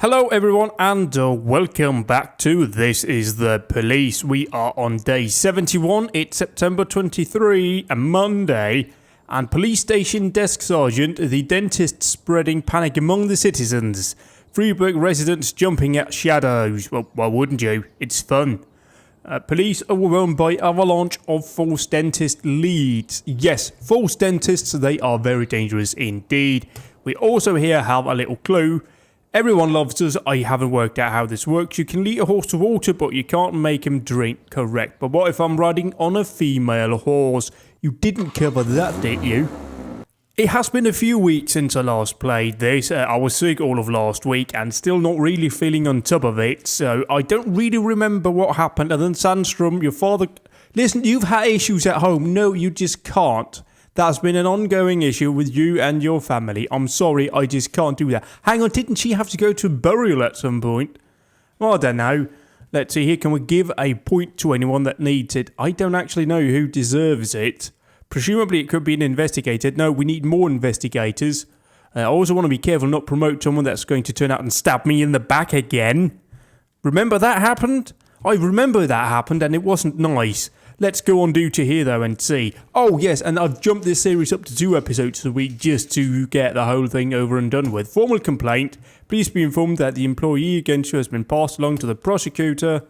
Hello everyone and welcome back to This is the Police. We are on day 71, it's September 23, a Monday, and police station desk sergeant, the dentist spreading panic among the citizens. Freeburg residents jumping at shadows. Well, why wouldn't you? It's fun. Police overwhelmed by avalanche of false dentist leads. Yes, false dentists, they are very dangerous indeed. We also here have a little clue. Everyone loves us. I haven't worked out how this works. You can lead a horse to water, but you can't make him drink. Correct. But what if I'm riding on a female horse? You didn't cover that, did you? It has been a few weeks since I last played this. I was sick all of last week and still not really feeling on top of it. So I don't really remember what happened. And then Sandstrom, your father... Listen, you've had issues at home. No, you just can't. That's been an ongoing issue with you and your family. I'm sorry, I just can't do that. Hang on, didn't she have to go to burial at some point? Well, I don't know. Let's see here. Can we give a point to anyone that needs it? I don't actually know who deserves it. Presumably it could be an investigator. No, we need more investigators. I also want to be careful not promote someone that's going to turn out and stab me in the back again. Remember that happened? I remember that happened and it wasn't nice. Let's go on duty here though and see. Oh yes, and I've jumped this series up to 2 episodes a week just to get the whole thing over and done with. Formal complaint. Please be informed that the employee against you has been passed along to the prosecutor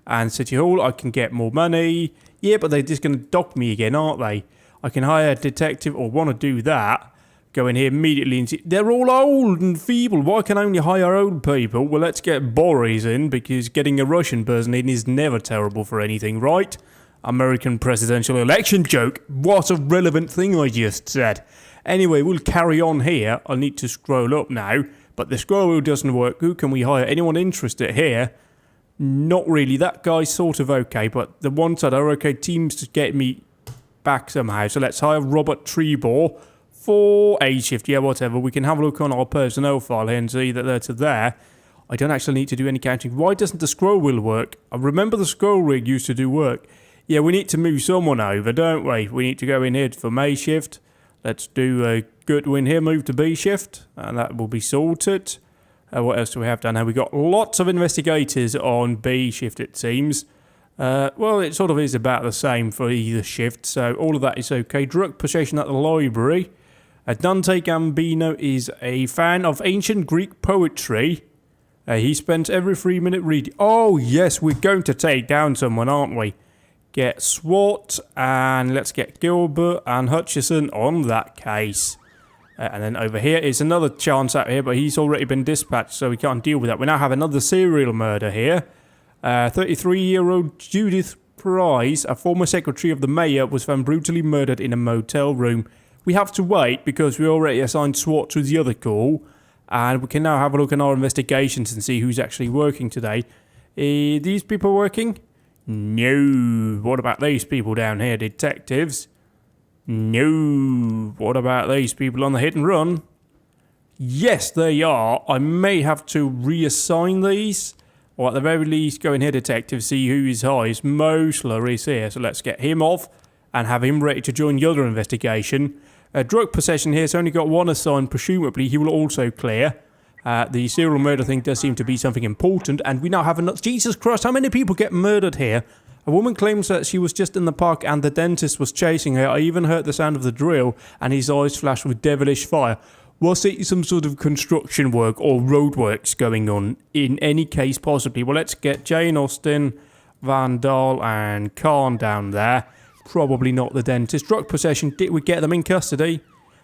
and City Hall. I can get more money. Yeah, but they're just going to dock me again, aren't they? I can hire a detective or want to do that. Go in here immediately and see. They're all old and feeble. Why can I only hire old people? Well, let's get Boris in because getting a Russian person in is never terrible for anything, right? American presidential election joke. What a relevant thing I just said. Anyway, we'll carry on here. I need to scroll up now, but the scroll wheel doesn't work. Who can we hire? Anyone interested here? Not really. That guy's sort of okay, but the ones that are okay seems to get me back somehow. So let's hire Robert Trebor for a shift. Yeah, whatever. We can have a look on our personnel file here and see that they're to there. I don't actually need to do any counting. Why doesn't the scroll wheel work? I remember the scroll rig used to do work. Yeah, we need to move someone over, don't we? We need to go in here for May shift. Let's do a Goodwin here, move to B shift, and that will be sorted. What else do we have down here? We've got lots of investigators on B shift, it seems. Well, it sort of is about the same for either shift, so all of that is okay. Drug possession at the library. Dante Gambino is a fan of ancient Greek poetry. He spends every 3 minute reading. Oh, yes, we're going to take down someone, aren't we? Get SWAT, and let's get Gilbert and Hutchison on that case. And then over here is another chance out here, but he's already been dispatched, so we can't deal with that. We now have another serial murder here. 33-year-old Judith Price, a former secretary of the mayor, was found brutally murdered in a motel room. We have to wait because we already assigned SWAT to the other call, and we can now have a look at our investigations and see who's actually working today. These people working? No. What about these people down here? Detectives? No. What about these people on the hit and run? Yes, they are. I may have to reassign these. Or at the very least, go in here, detective, see who is highest. Mosler is here. So let's get him off and have him ready to join the other investigation. Drug possession here has only got one assigned. Presumably, he will also clear. The serial murder thing does seem to be something important, and we now have another... Jesus Christ, how many people get murdered here? A woman claims that she was just in the park and the dentist was chasing her. I even heard the sound of the drill, and his eyes flashed with devilish fire. Was it some sort of construction work or roadworks going on? In any case, possibly. Well, let's get Jane Austen, Van Dahl, and Khan down there. Probably not the dentist. Drug possession, did we get them in custody?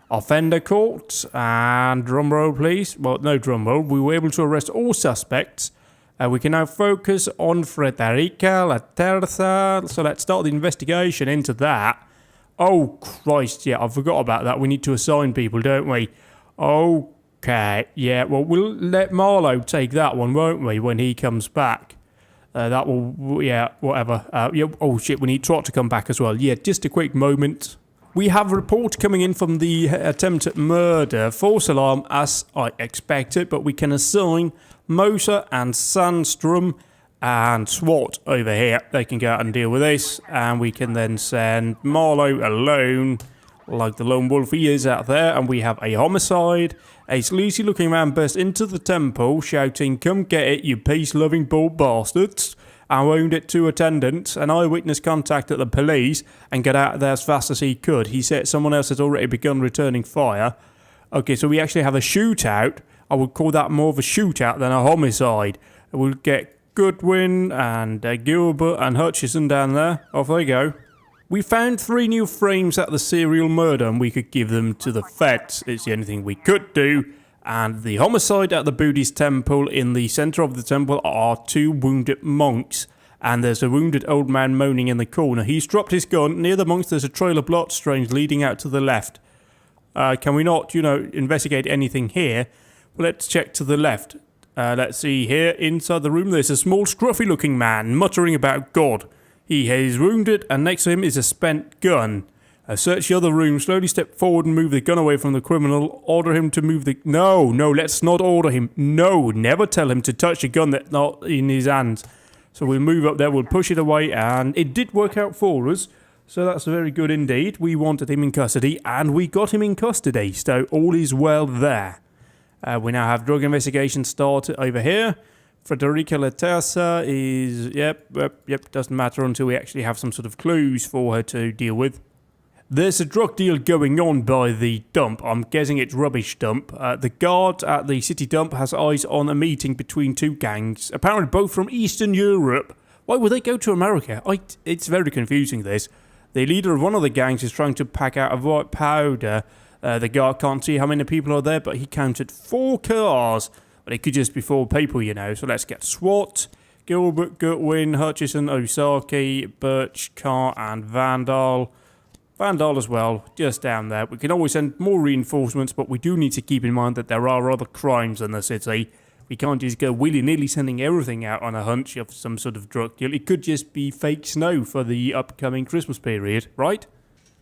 Offender caught, and drumroll please. Well, no drumroll. We were able to arrest all suspects. We can now focus on Frederica La Terza. So let's start the investigation into that. Oh, Christ, yeah, I forgot about that. We need to assign people, don't we? Okay, yeah, well, we'll let Marlowe take that one, won't we, when he comes back? That will, yeah, whatever. Yeah, oh, shit, we need Trot to come back as well. Yeah, just a quick moment. We have a report coming in from the attempted murder. False alarm, as I expected, but we can assign Moser and Sandstrom and SWAT over here. They can go out and deal with this, and we can then send Marlowe alone, like the lone wolf he is out there, and we have a homicide, A sleazy looking man burst into the temple, shouting, "Come get it, you peace-loving bald bastards," and wounded 2 attendants. An eyewitness contacted the police and got out of there as fast as he could. He said someone else had already begun returning fire. Okay, so we actually have a shootout. I would call that more of a shootout than a homicide. We'll get Goodwin and Gilbert and Hutchison down there. Off they go. We found 3 new frames at the serial murder and we could give them to the feds. It's the only thing we could do. And the homicide at the Buddhist temple, in the centre of the temple are 2 wounded monks. And there's a wounded old man moaning in the corner. He's dropped his gun. Near the monks there's a trail of blood stains leading out to the left. Can we not, investigate anything here? Well, let's check to the left. Let's see here. Inside the room there's a small scruffy looking man muttering about God. He is wounded and next to him is a spent gun. Search the other room, slowly step forward and move the gun away from the criminal. Order him to move the... No, let's not order him. No, never tell him to touch a gun that's not in his hands. So we'll move up there, we'll push it away, and it did work out for us. So that's very good indeed. We wanted him in custody, and we got him in custody. So all is well there. We now have drug investigation started over here. Frederica Latessa is... Yep, doesn't matter until we actually have some sort of clues for her to deal with. There's a drug deal going on by the dump. I'm guessing it's rubbish dump. The guard at the city dump has eyes on a meeting between 2 gangs, apparently both from Eastern Europe. Why would they go to America? It's very confusing, this. The leader of one of the gangs is trying to pack out a white powder. The guard can't see how many people are there, but he counted 4 cars. But it could just be 4 people, So let's get SWAT, Gilbert, Goodwin, Hutchison, Osaki, Birch, Carr, and Vandal. Vandal as well, just down there. We can always send more reinforcements, but we do need to keep in mind that there are other crimes in the city. We can't just go willy-nilly sending everything out on a hunch of some sort of drug deal. It could just be fake snow for the upcoming Christmas period, right?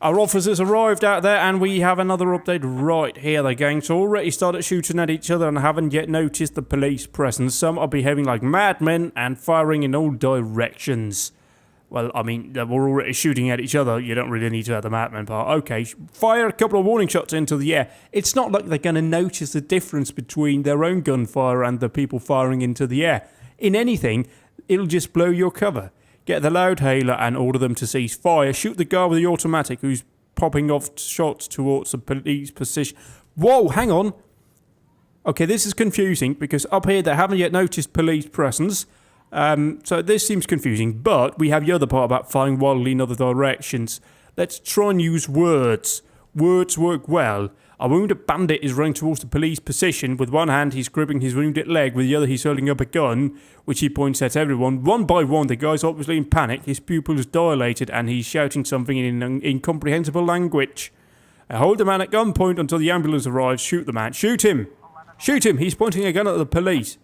Our officers arrived out there and we have another update right here. The gangs already started shooting at each other and haven't yet noticed the police presence. Some are behaving like madmen and firing in all directions. Well, I mean, we're already shooting at each other. You don't really need to have the madman part. Okay, fire a couple of warning shots into the air. It's not like they're going to notice the difference between their own gunfire and the people firing into the air. In anything, it'll just blow your cover. Get the loudhailer and order them to cease fire. Shoot the guy with the automatic who's popping off shots towards the police position. Whoa, hang on. Okay, this is confusing because up here they haven't yet noticed police presence. So this seems confusing, but we have the other part about firing wildly in other directions. Let's try and use words. Words work well. A wounded bandit is running towards the police position. With one hand, he's gripping his wounded leg. With the other, he's holding up a gun, which he points at everyone. One by one, the guy's obviously in panic. His pupils dilated, and he's shouting something in an incomprehensible language. Hold the man at gunpoint until the ambulance arrives. Shoot the man. Shoot him! Shoot him! He's pointing a gun at the police.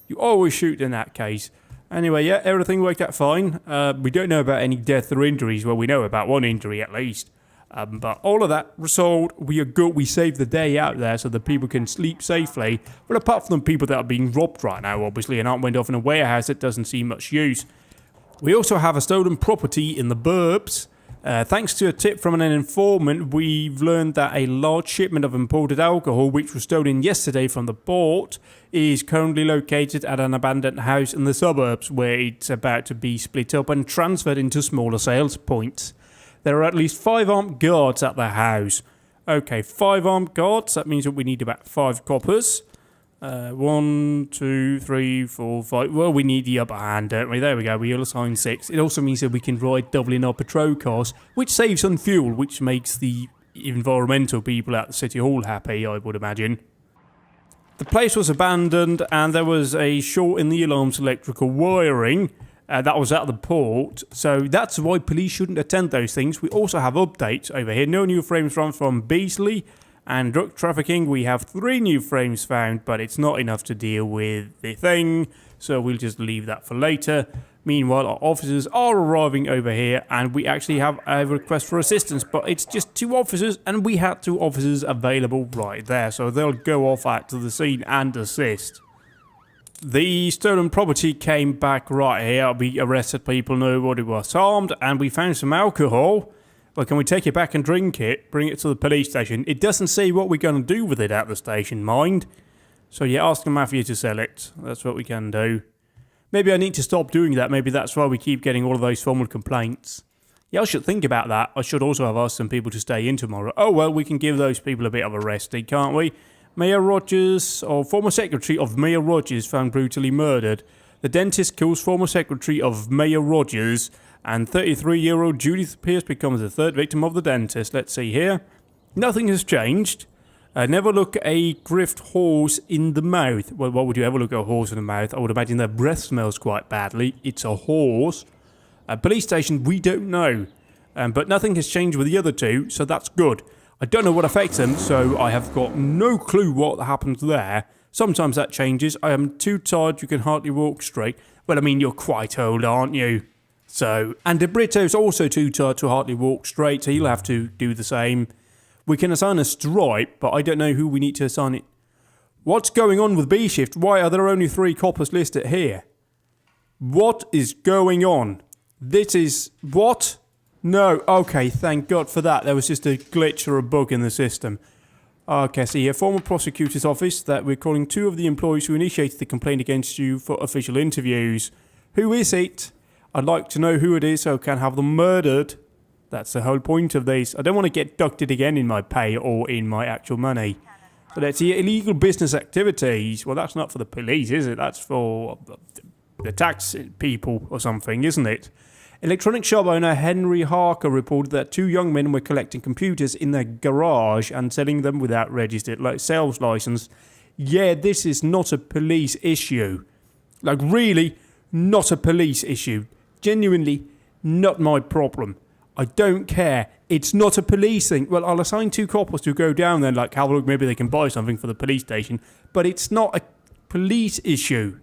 You always shoot in that case. Anyway, yeah, everything worked out fine. We don't know about any death or injuries. Well, we know about one injury at least. But all of that resolved, we are good. We saved the day out there so that people can sleep safely. Well, apart from the people that are being robbed right now, obviously, and aren't went off in a warehouse that doesn't see much use. We also have a stolen property in the burbs. Thanks to a tip from an informant, we've learned that a large shipment of imported alcohol, which was stolen yesterday from the port, is currently located at an abandoned house in the suburbs, where it's about to be split up and transferred into smaller sales points. There are at least 5 armed guards at the house. Okay, 5 armed guards. That means that we need about 5 coppers. 1, 2, 3, 4, 5. Well, we need the upper hand, don't we? There we go. We'll assign 6. It also means that we can ride doubling our patrol costs, which saves on fuel, which makes the environmental people at the City Hall happy, I would imagine. The place was abandoned and there was a short in the alarm's electrical wiring. That was at the port, so that's why police shouldn't attend those things. We also have updates over here. No new frames from Beasley. And drug trafficking, we have 3 new frames found, but it's not enough to deal with the thing, so we'll just leave that for later. Meanwhile, our officers are arriving over here, and we actually have a request for assistance, but it's just 2 officers, and we had 2 officers available right there, so they'll go off out to the scene and assist. The stolen property came back right here. We arrested people, nobody was harmed, and we found some alcohol. Well, can we take it back and drink it, bring it to the police station? It doesn't say what we're going to do with it at the station, mind. So yeah, ask Matthew to sell it. That's what we can do. Maybe I need to stop doing that. Maybe that's why we keep getting all of those formal complaints. Yeah, I should think about that. I should also have asked some people to stay in tomorrow. Oh, well, we can give those people a bit of a rest, can't we? Mayor Rogers, or former secretary of Mayor Rogers, found brutally murdered. The dentist kills former secretary of Mayor Rogers, and 33-year-old Judith Pierce becomes the third victim of the dentist. Let's see here. Nothing has changed. Never look a griffed horse in the mouth. Well, why would you ever look at a horse in the mouth? I would imagine their breath smells quite badly. It's a horse. Police station, we don't know. But nothing has changed with the other two, so that's good. I don't know what affects them, so I have got no clue what happens there. Sometimes that changes. I am too tired, you can hardly walk straight. Well, I mean, you're quite old, aren't you? So, and DeBrito's also too tired to hardly walk straight, so he'll have to do the same. We can assign a stripe, but I don't know who we need to assign it. What's going on with B shift? Why are there only 3 coppers listed here? What is going on? This is... What? No. Okay, thank God for that. There was just a glitch or a bug in the system. Okay, so here, former prosecutor's office, that we're calling 2 of the employees who initiated the complaint against you for official interviews. Who is it? I'd like to know who it is so I can have them murdered. That's the whole point of this. I don't want to get deducted again in my pay or in my actual money. So let's see, illegal business activities. Well, that's not for the police, is it? That's for the tax people or something, isn't it? Electronic shop owner Henry Harker reported that 2 young men were collecting computers in their garage and selling them without registered sales license. Yeah, this is not a police issue. Like, really, not a police issue. Genuinely, not my problem. I don't care. It's not a police thing. Well, I'll assign 2 coppers to go down there and have a look. Maybe they can buy something for the police station. But it's not a police issue.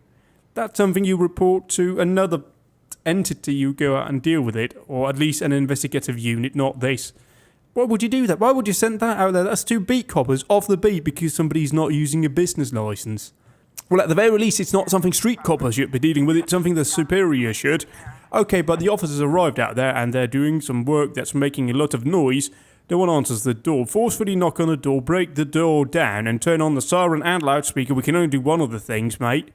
That's something you report to another entity. You go out and deal with it. Or at least an investigative unit, not this. Why would you do that? Why would you send that out there? That's 2 beat coppers off the beat because somebody's not using a business license. Well, at the very least, it's not something street coppers should be dealing with. It's something the superior should. Okay, but the officers arrived out there and they're doing some work that's making a lot of noise. No one answers the door. Forcefully knock on the door, break the door down and turn on the siren and loudspeaker. We can only do one of the things, mate.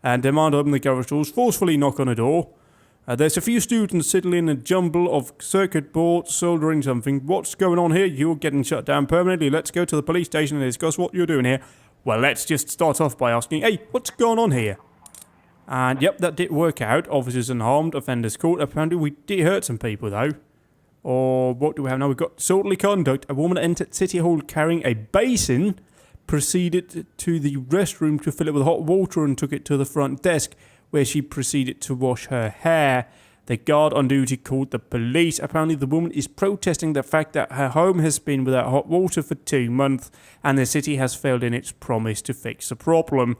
And demand open the garage doors. Forcefully knock on the door. There's a few students sitting in a jumble of circuit boards soldering something. What's going on here? You're getting shut down permanently. Let's go to the police station and discuss what you're doing here. Well, let's just start off by asking, hey, what's going on here? And yep, that did work out. Officers unharmed, offenders caught. Apparently we did hurt some people though. Or what do we have now? We've got disorderly conduct. A woman entered City Hall carrying a basin, proceeded to the restroom to fill it with hot water and took it to the front desk where she proceeded to wash her hair. The guard on duty called the police. Apparently the woman is protesting the fact that her home has been without hot water for 2 months and the city has failed in its promise to fix the problem.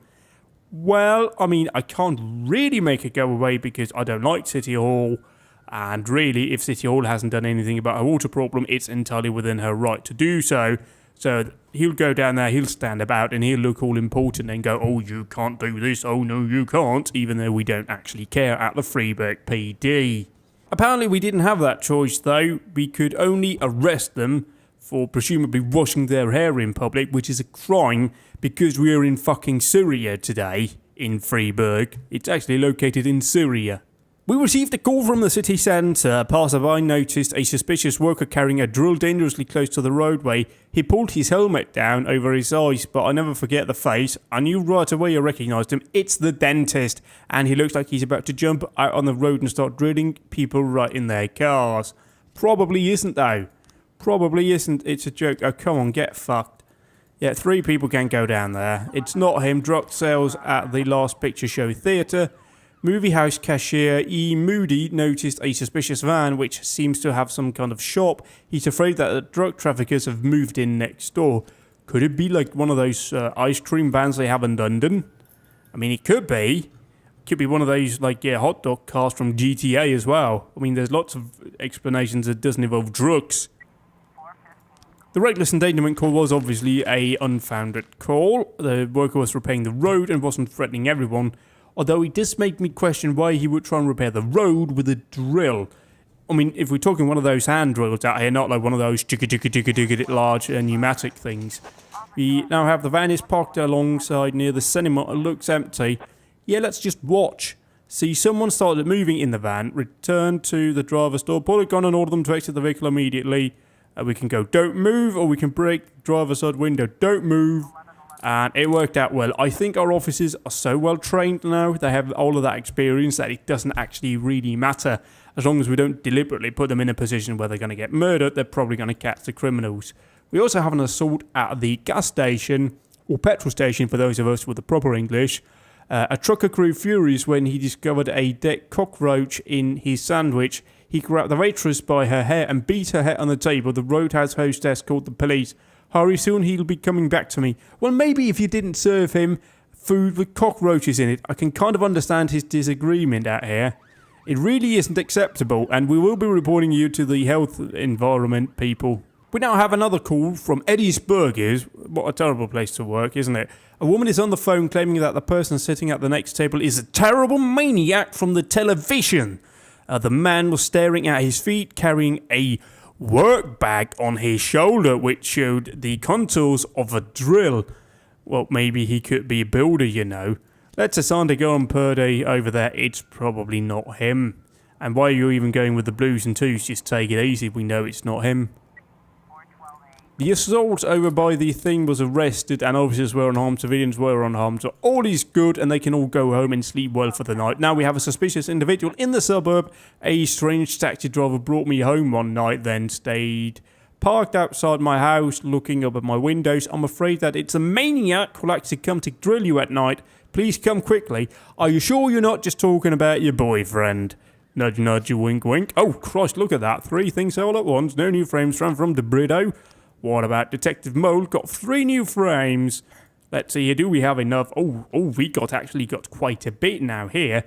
Well, I mean, I can't really make it go away because I don't like City Hall. And really, if City Hall hasn't done anything about her water problem, it's entirely within her right to do so. So he'll go down there, he'll stand about, and he'll look all important and go, oh, you can't do this, oh, no, you can't, even though we don't actually care at the Freeburg PD. Apparently we didn't have that choice, though. We could only arrest them for presumably washing their hair in public, which is a crime because we are in fucking Syria today, in Freeburg. It's actually located in Syria. We received a call from the city centre. Passerby noticed a suspicious worker carrying a drill dangerously close to the roadway. He pulled his helmet down over his eyes, but I never forget the face. I knew right away I recognised him. It's the dentist, and he looks like he's about to jump out on the road and start drilling people right in their cars. Probably isn't, though. Probably isn't. It's a joke. Oh, come on, get fucked. Yeah, 3 people can go down there. It's not him. Dropped sales at the Last Picture Show Theatre. Movie house cashier E. Moody noticed a suspicious van which seems to have some kind of shop. He's afraid that the drug traffickers have moved in next door. Could it be like one of those ice cream vans they have in London? I mean, it could be. Could be one of those hot dog cars from GTA as well. I mean, there's lots of explanations that doesn't involve drugs. The reckless endangerment call was obviously a unfounded call. The worker was repairing the road and wasn't threatening everyone. Although it does make me question why he would try and repair the road with a drill. I mean, if we're talking one of those hand drills out here, not like one of those large pneumatic things. We now have the van is parked alongside near the cinema. It looks empty. Yeah, let's just watch. See, someone started moving in the van, return to the driver's door, pull a gun and order them to exit the vehicle immediately. We can go, don't move, or we can break the driver's side window, don't move. And it worked out well. I think our officers are so well trained now, they have all of that experience that it doesn't actually really matter. As long as we don't deliberately put them in a position where they're going to get murdered, they're probably going to catch the criminals. We also have an assault at the gas station, or petrol station for those of us with the proper English. A trucker grew furious when he discovered a dead cockroach in his sandwich. He grabbed the waitress by her hair and beat her head on the table. The Roadhouse hostess called the police. Hurry, soon he'll be coming back to me. Well, maybe if you didn't serve him food with cockroaches in it. I can kind of understand his disagreement out here. It really isn't acceptable, and we will be reporting you to the health environment people. We now have another call from Eddie's Burgers. What a terrible place to work, isn't it? A woman is on the phone claiming that the person sitting at the next table is a terrible maniac from the television. The man was staring at his feet, carrying a work bag on his shoulder, which showed the contours of a drill. Well, maybe he could be a builder, you know. Let's assign to go on Purdy over there. It's probably not him. And why are you even going with the blues and twos? Just take it easy. We know it's not him. The assault over by the thing was arrested and officers were unharmed, civilians were unharmed. So all is good and they can all go home and sleep well for the night. Now we have a suspicious individual in the suburb. A strange taxi driver brought me home one night, then stayed parked outside my house looking up at my windows. I'm afraid that it's a maniac who likes to come to drill you at night. Please come quickly. Are you sure you're not just talking about your boyfriend? Nudge, nudge, wink, wink. Oh, Christ, look at that. 3 things all at once. No new frames from the Brito. What about Detective Mole? Got 3 new frames. Let's see here. Do we have enough? Oh, we actually got quite a bit now here.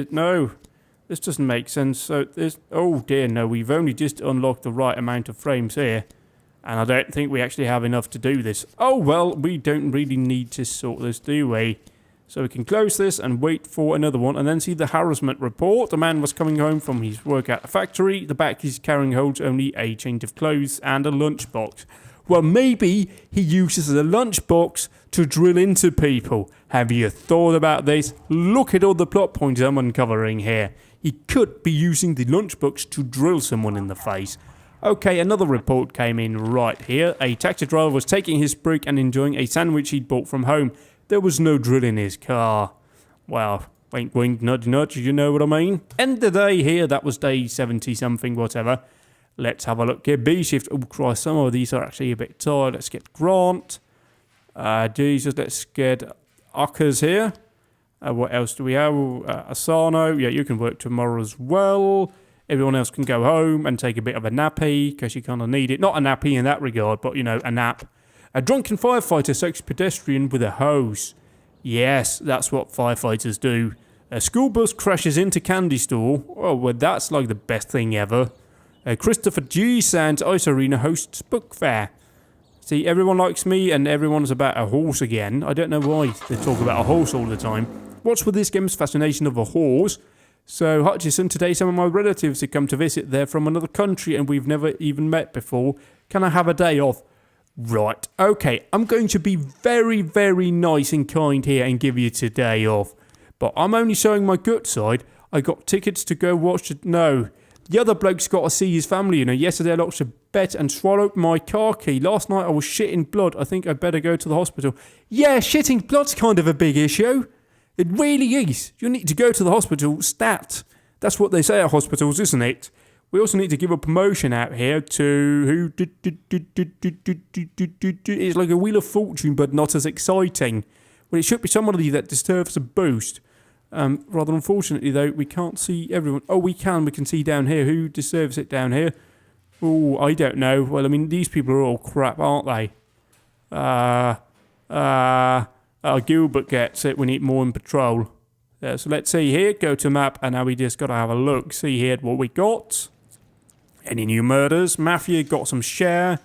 No, this doesn't make sense. So this. Oh dear, no. We've only just unlocked the right amount of frames here, and I don't think we actually have enough to do this. Oh well, we don't really need to sort this, do we? So we can close this and wait for another one and then see the harassment report. The man was coming home from his work at the factory. The bag he's carrying holds only a change of clothes and a lunchbox. Well, maybe he uses a lunchbox to drill into people. Have you thought about this? Look at all the plot points I'm uncovering here. He could be using the lunchbox to drill someone in the face. Okay, another report came in right here. A taxi driver was taking his break and enjoying a sandwich he'd bought from home. There was no drill in his car. Well, wink, wink, nudge, nudge, you know what I mean? End of the day here, that was day 70-something, whatever. Let's have a look here. B shift. Oh, Christ, some of these are actually a bit tired. Let's get Grant. Jesus, let's get Uckers here. What else do we have? Asano. Yeah, you can work tomorrow as well. Everyone else can go home and take a bit of a nappy, because you kind of need it. Not a nappy in that regard, but, you know, a nap. A drunken firefighter soaks pedestrian with a hose. Yes, that's what firefighters do. A school bus crashes into candy store. Oh, well, that's like the best thing ever. Christopher G. Sands Ice Arena hosts book fair. See, everyone likes me and everyone's about a horse again. I don't know why they talk about a horse all the time. What's with this game's fascination of a horse? So, Hutchison, today some of my relatives have come to visit. They're from another country and we've never even met before. Can I have a day off? Right, okay, I'm going to be very, very nice and kind here and give you today off. But I'm only showing my good side. I got tickets to go watch it. No, the other bloke's got to see his family, you know. Yesterday I lost a bet and swallowed my car key. Last night I was shitting blood. I think I'd better go to the hospital. Yeah, shitting blood's kind of a big issue. It really is. You need to go to the hospital stat. That's what they say at hospitals, isn't it? We also need to give a promotion out here to who it's like a Wheel of Fortune, but not as exciting. Well, it should be somebody that deserves a boost. Rather unfortunately, though, we can't see everyone. Oh, we can. We can see down here. Who deserves it down here? Oh, I don't know. Well, I mean, these people are all crap, aren't they? Gilbert gets it. We need more in patrol. So let's see here. Go to map, and now we just got to have a look. See here what we got. Any new murders? Mafia got some share.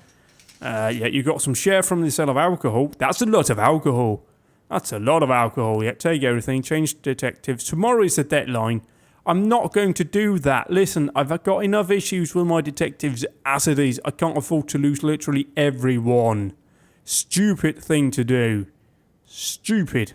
Yeah, you got some share from the sale of alcohol. That's a lot of alcohol. That's a lot of alcohol. Yeah, take everything. Change detectives. Tomorrow is the deadline. I'm not going to do that. Listen, I've got enough issues with my detectives as it is. I can't afford to lose literally everyone. Stupid thing to do. Stupid.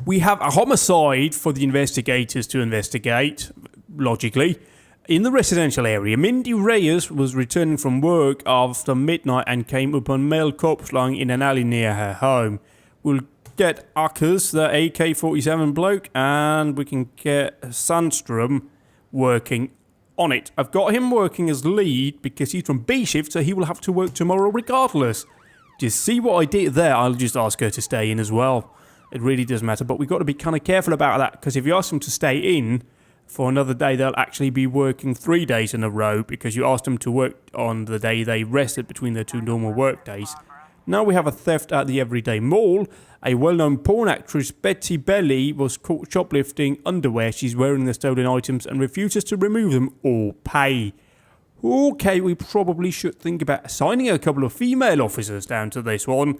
We have a homicide for the investigators to investigate, logically. In the residential area, Mindy Reyes was returning from work after midnight and came upon male cops lying in an alley near her home. We'll get Uckers, the AK-47 bloke, and we can get Sandstrom working on it. I've got him working as lead because he's from B shift, so he will have to work tomorrow regardless. Just see what I did there. I'll just ask her to stay in as well. It really does matter, but we've got to be kind of careful about that, because if you ask them to stay in for another day, they'll actually be working 3 days in a row because you asked them to work on the day they rested between their 2 normal work days. Now we have a theft at the Everyday Mall. A well-known porn actress, Betty Belly, was caught shoplifting underwear. She's wearing the stolen items and refuses to remove them or pay. Okay, we probably should think about assigning a couple of female officers down to this one.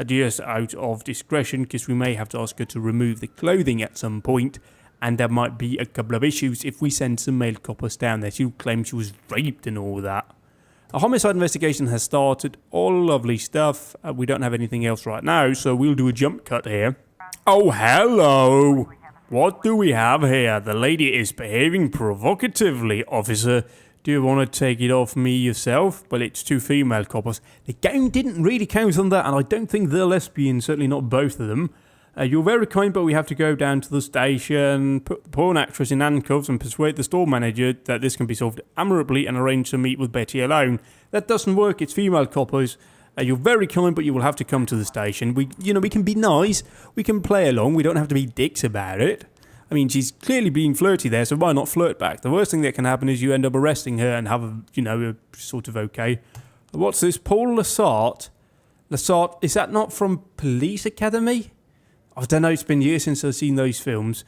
Just out of discretion, because we may have to ask her to remove the clothing at some point, and there might be a couple of issues if we send some male coppers down there. She'll claim she was raped and all that. A homicide investigation has started. All lovely stuff. We don't have anything else right now, so we'll do a jump cut here. Oh, hello. What do we have here? The lady is behaving provocatively, officer. Do you want to take it off me yourself? Well, it's 2 female coppers. The game didn't really count on that, and I don't think they're lesbian, certainly not both of them. You're very kind, but we have to go down to the station, put the porn actress in handcuffs, and persuade the store manager that this can be solved amicably and arrange to meet with Betty alone. That doesn't work. It's female coppers. You're very kind, but you will have to come to the station. We can be nice. We can play along. We don't have to be dicks about it. I mean, she's clearly being flirty there, so why not flirt back? The worst thing that can happen is you end up arresting her and have a sort of okay. What's this? Paul Lassart? Lassart, is that not from Police Academy? I don't know, it's been years since I've seen those films.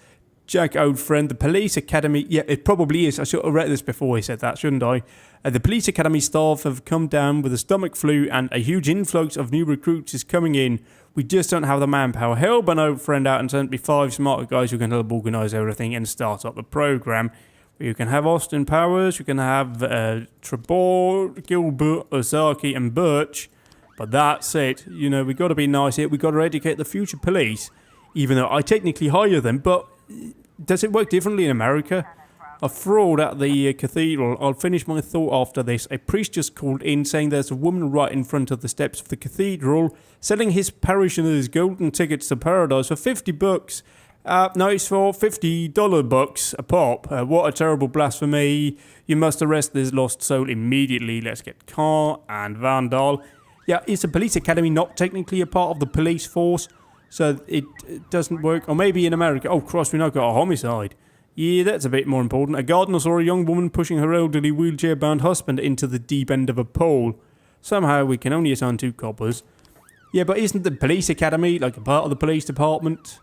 Jack, old friend, the Police Academy... Yeah, it probably is. I should have read this before he said that, shouldn't I? The Police Academy staff have come down with a stomach flu and a huge influx of new recruits is coming in. We just don't have the manpower. Help an old friend out and send me 5 smarter guys who can help organise everything and start up the programme. You can have Austin Powers, you can have Trebor, Gilbert, Ozaki and Birch. But that's it. We've got to be nice here. We've got to educate the future police. Even though I technically hire them, but does it work differently in America? A fraud at the cathedral. I'll finish my thought after this. A priest just called in saying there's a woman right in front of the steps of the cathedral selling his parishioners golden tickets to paradise for $50. No, it's for $50 bucks a pop. What a terrible blasphemy. You must arrest this lost soul immediately. Let's get Carr and Vandal. Yeah, is the police academy not technically a part of the police force? So it doesn't work. Or maybe in America. Oh, cross, we now got a homicide. Yeah, that's a bit more important. A gardener saw a young woman pushing her elderly wheelchair-bound husband into the deep end of a pool. Somehow we can only assign 2 coppers. Yeah, but isn't the police academy like a part of the police department?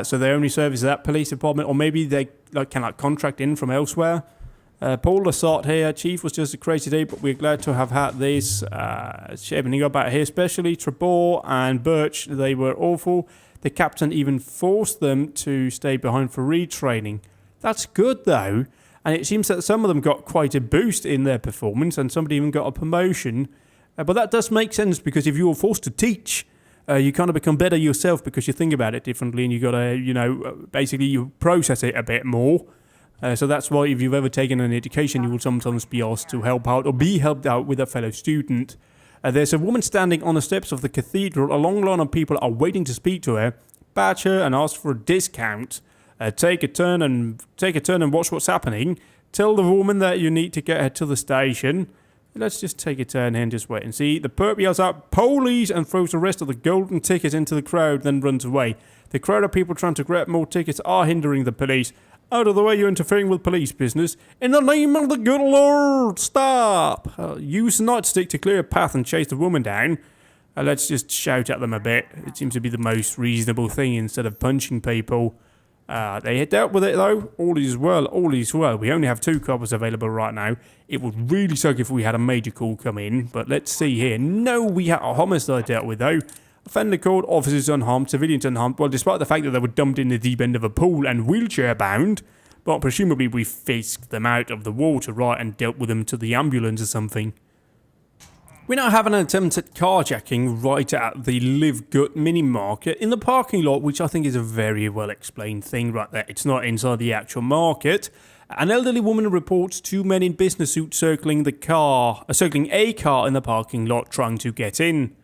So they only service that police department, or maybe they can contract in from elsewhere. Paul Lassart here, Chief, was just a crazy day, but we're glad to have had this. Everything about here, especially Trebor and Birch, they were awful. The captain even forced them to stay behind for retraining. That's good though, and it seems that some of them got quite a boost in their performance, and somebody even got a promotion. But that does make sense, because if you were forced to teach, you kind of become better yourself because you think about it differently, and you got to, basically you process it a bit more. So that's why if you've ever taken an education, you will sometimes be asked to help out or be helped out with a fellow student. There's a woman standing on the steps of the cathedral. A long line of people are waiting to speak to her, badge her and ask for a discount. Take a turn and watch what's happening. Tell the woman that you need to get her to the station. Let's just take a turn here and just wait and see. The perp yells out, "Police!" and throws the rest of the golden tickets into the crowd, then runs away. The crowd of people trying to grab more tickets are hindering the police. Out of the way, you're interfering with police business. In the name of the good Lord, stop! Use the nightstick to clear a path and chase the woman down. Let's just shout at them a bit. It seems to be the most reasonable thing instead of punching people. They dealt with it though. All is well, all is well. We only have 2 coppers available right now. It would really suck if we had a major call come in, but let's see here. No, we had a homicide dealt with though. Offender called, officers unharmed, civilians unharmed. Well, despite the fact that they were dumped in the deep end of a pool and wheelchair bound, But presumably we fished them out of the water, right, and dealt with them to the ambulance or something. We now have an attempt at carjacking right at the Live Good mini market in the parking lot, which I think is a very well explained thing right there. It's not inside the actual market. An elderly woman reports 2 men in business suits circling a car in the parking lot trying to get in.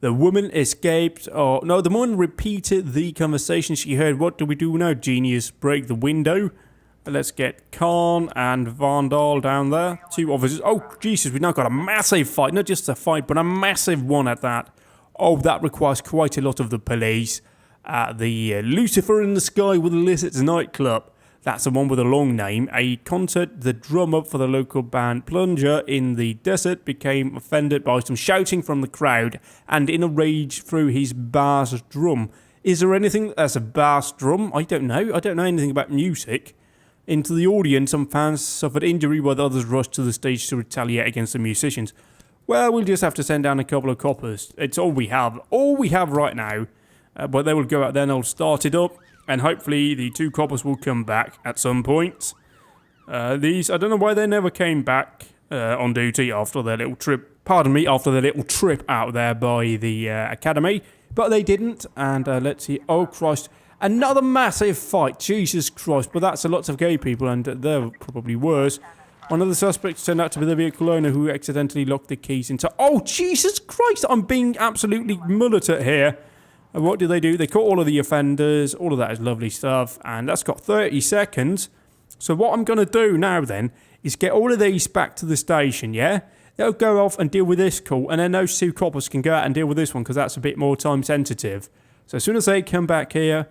The woman escaped, the woman repeated the conversation she heard. What do we do now, genius? Break the window? Let's get Khan and Vandal down there. 2 officers. Oh, Jesus, we've now got a massive fight. Not just a fight, but a massive one at that. Oh, that requires quite a lot of the police. The Lucifer in the Sky with Lizards nightclub. That's the one with a long name. A concert, the drummer for the local band Plunger in the Desert became offended by some shouting from the crowd and in a rage threw his bass drum. Is there anything that's a bass drum? I don't know. I don't know anything about music. Into the audience, some fans suffered injury while others rushed to the stage to retaliate against the musicians. Well, we'll just have to send down a couple of coppers. It's all we have. All we have right now. But they will go out there and they'll start it up. And hopefully the 2 coppers will come back at some point. I don't know why they never came back on duty after their little trip. After their little trip out there by the academy. But they didn't. And let's see. Oh, Christ. Another massive fight, Jesus Christ, but that's a lot of gay people and they're probably worse. One of the suspects turned out to be the vehicle owner who accidentally locked the keys into... Oh, Jesus Christ, I'm being absolutely mullered at here. And what do? They caught all of the offenders, all of that is lovely stuff, and that's got 30 seconds. So what I'm going to do now then is get all of these back to the station, yeah? They'll go off and deal with this call, and then those 2 coppers can go out and deal with this one because that's a bit more time sensitive. So as soon as they come back here...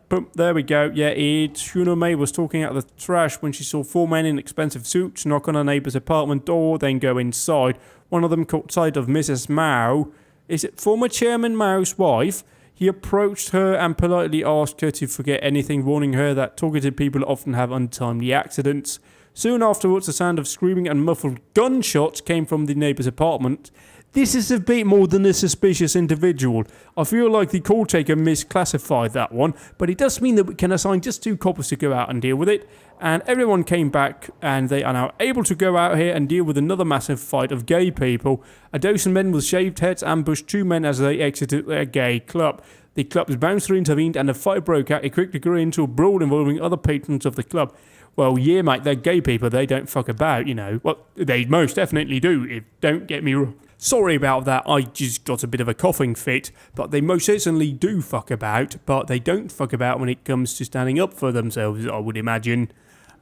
boom, there we go. Yeah, Shuna May was talking out of the trash when she saw 4 men in expensive suits knock on her neighbour's apartment door, then go inside. One of them caught sight of Mrs. Mao. Is it former Chairman Mao's wife? He approached her and politely asked her to forget anything, warning her that talkative people often have untimely accidents. Soon afterwards, a sound of screaming and muffled gunshots came from the neighbour's apartment. This is a bit more than a suspicious individual. I feel like the call taker misclassified that one, but it does mean that we can assign just 2 coppers to go out and deal with it. And everyone came back, and they are now able to go out here and deal with another massive fight of gay people. A dozen men with shaved heads ambushed 2 men as they exited their gay club. The club's bouncer intervened, and a fight broke out. It quickly grew into a brawl involving other patrons of the club. Well, yeah, mate, they're gay people. They don't fuck about, you know. Well, they most definitely do, don't get me wrong. Sorry about that, I just got a bit of a coughing fit, but they most certainly do fuck about, but they don't fuck about when it comes to standing up for themselves, I would imagine.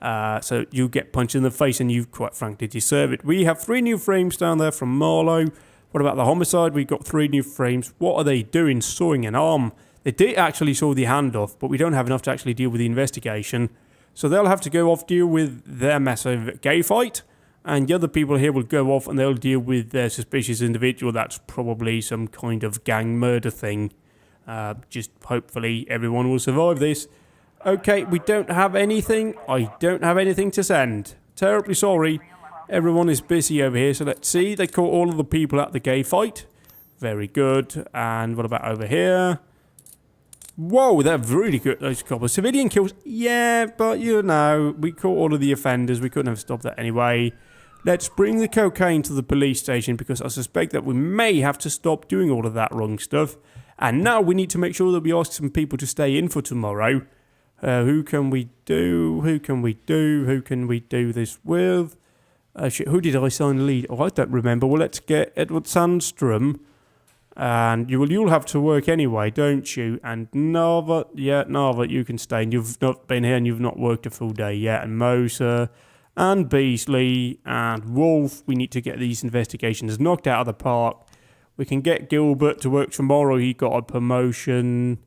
So you get punched in the face and you quite frankly deserve it. We have 3 new frames down there from Marlow. What about the homicide? We've got 3 new frames. What are they doing? Sawing an arm. They did actually saw the hand off, but we don't have enough to actually deal with the investigation. So they'll have to go off, deal with their massive gay fight. And the other people here will go off and they'll deal with their suspicious individual. That's probably some kind of gang murder thing. Just hopefully everyone will survive this. Okay, we don't have anything. I don't have anything to send. Terribly sorry. Everyone is busy over here. So let's see. They caught all of the people at the gay fight. Very good. And what about over here? Whoa, they're really good, those coppers. Civilian kills. Yeah, but you know, we caught all of the offenders. We couldn't have stopped that anyway. Let's bring the cocaine to the police station because I suspect that we may have to stop doing all of that wrong stuff. And now we need to make sure that we ask some people to stay in for tomorrow. Who can we do? Who can we do? Who can we do this with? Shit, who did I sign the lead? Oh, I don't remember. Well, let's get Edward Sandstrom. And you'll have to work anyway, don't you? And Nava, yeah, Nava, you can stay. And you've not been here and you've not worked a full day yet. And Moser and Beasley and Wolf, we need to get these investigations knocked out of the park. We can get Gilbert to work tomorrow. He got a promotion.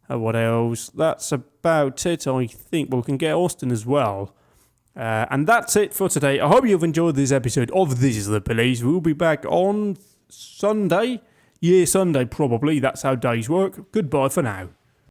What else? That's about it, I think. Well, we can get Austin as well. And that's it for today. I hope you've enjoyed this episode of This Is The Police. We'll be back on Sunday. Yeah, Sunday probably. That's how days work. Goodbye for now.